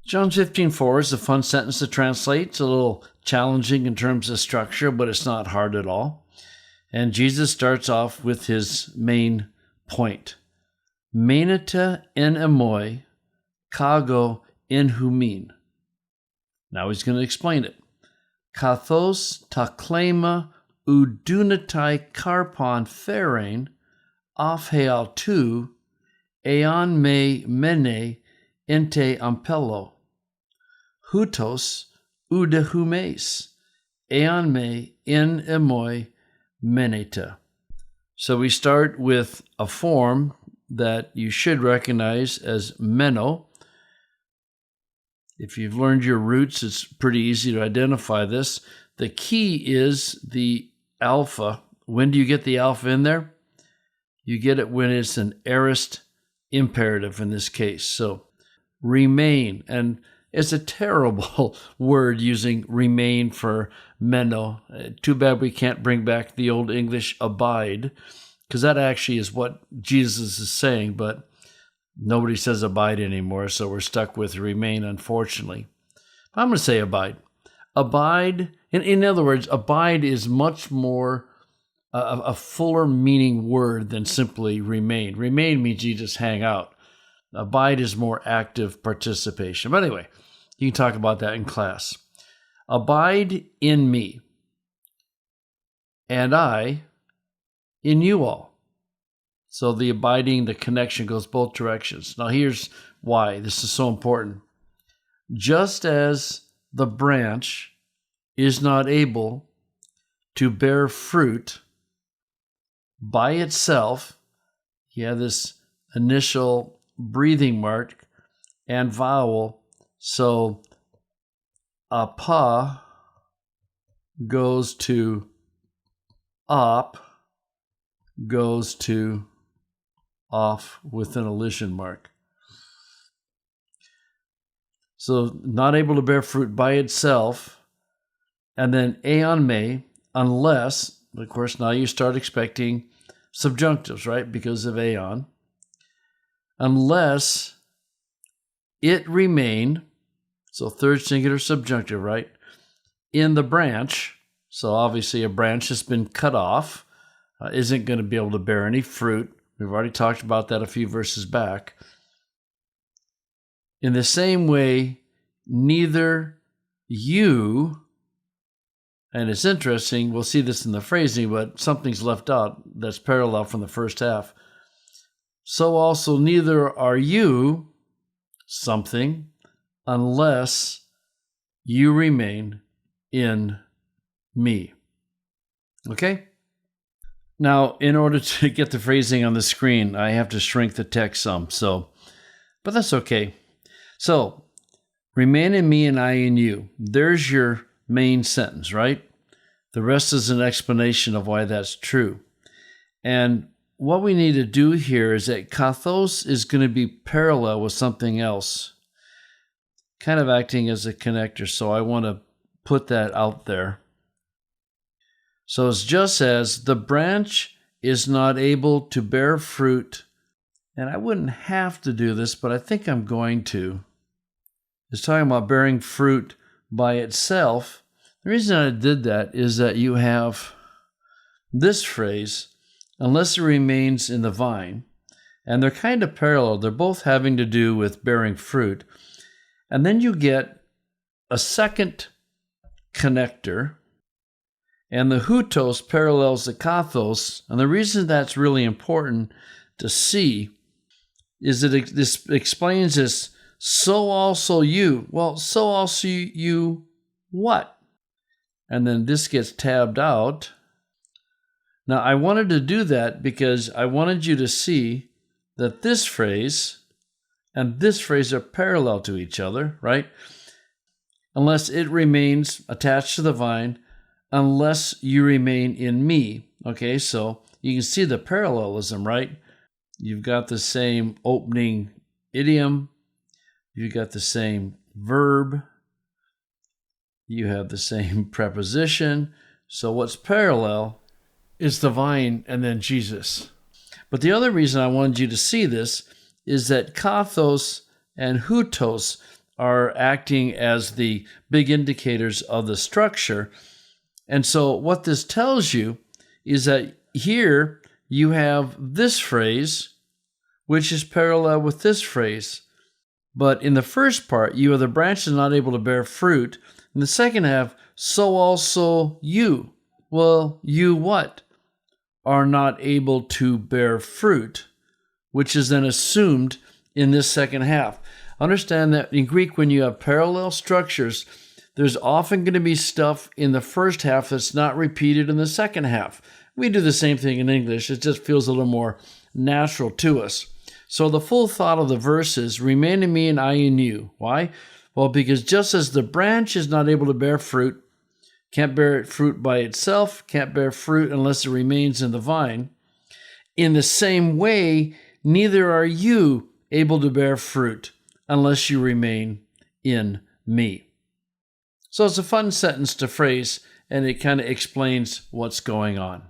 John 15:4 is a fun sentence to translate. It's a little challenging in terms of structure, but it's not hard at all. And Jesus starts off with his main point. Meneta en emoi, kago en humin. Now he's going to explain it. Kathos taklema udunatai karpon ferein, afheal tu, eon me mene ente ampello. Hutos udehumes, eon me in emoi meneta. So we start with a form that you should recognize as meno. If you've learned your roots, it's pretty easy to identify this. The key is the alpha. When do you get the alpha in there? You get it when it's an aorist imperative in this case. So remain, and it's a terrible word using remain for meno. Too bad we can't bring back the old English abide, because that actually is what Jesus is saying, but nobody says abide anymore, so we're stuck with remain, unfortunately. I'm going to say abide. Abide, in other words, abide is much more a fuller meaning word than simply remain. Remain means you just hang out. Abide is more active participation. But anyway, you can talk about that in class. Abide in me, and I in you all. So the abiding, the connection goes both directions. Now here's why this is so important. Just as the branch is not able to bear fruit by itself, you have this initial breathing mark and vowel. So apa goes to op, goes to off with an elision mark. So not able to bear fruit by itself, and then aeon me, unless, of course, now you start expecting subjunctives, right, because of aeon. Unless it remain, so third singular subjunctive, right, in the branch. So obviously a branch has been cut off, isn't going to be able to bear any fruit. We've already talked about that a few verses back. In the same way, neither you, and it's interesting, we'll see this in the phrasing, but something's left out that's parallel from the first half. So also neither are you something unless you remain in me. Okay? Now, in order to get the phrasing on the screen, I have to shrink the text some, but that's okay. So, remain in me and I in you. There's your main sentence, right? The rest is an explanation of why that's true. And what we need to do here is that kathos is going to be parallel with something else, kind of acting as a connector. So I want to put that out there. So it's just as the branch is not able to bear fruit, and I wouldn't have to do this, but I think I'm going to. It's talking about bearing fruit by itself. The reason I did that is that you have this phrase, unless it remains in the vine, and they're kind of parallel. They're both having to do with bearing fruit. And then you get a second connector, and the hutos parallels the kathos. And the reason that's really important to see is that this explains this, so also you. Well, so also you what? And then this gets tabbed out. Now, I wanted to do that because I wanted you to see that this phrase and this phrase are parallel to each other, right? Unless it remains attached to the vine, unless you remain in me. Okay, so you can see the parallelism, right? You've got the same opening idiom. You've got the same verb. You have the same preposition. So what's parallel is the vine and then Jesus. But the other reason I wanted you to see this is that kathos and hutos are acting as the big indicators of the structure. And so what this tells you is that here you have this phrase, which is parallel with this phrase. But in the first part, you are the branches not able to bear fruit. In the second half, so also you. Well, you what? Are not able to bear fruit, which is then assumed in this second half. Understand that in Greek, when you have parallel structures, there's often going to be stuff in the first half that's not repeated in the second half. We do the same thing in English. It just feels a little more natural to us. So the full thought of the verse is, remain in me and I in you. Why? Well, because just as the branch is not able to bear fruit, can't bear fruit by itself, can't bear fruit unless it remains in the vine, in the same way, neither are you able to bear fruit unless you remain in me. So it's a fun sentence to phrase, and it kind of explains what's going on.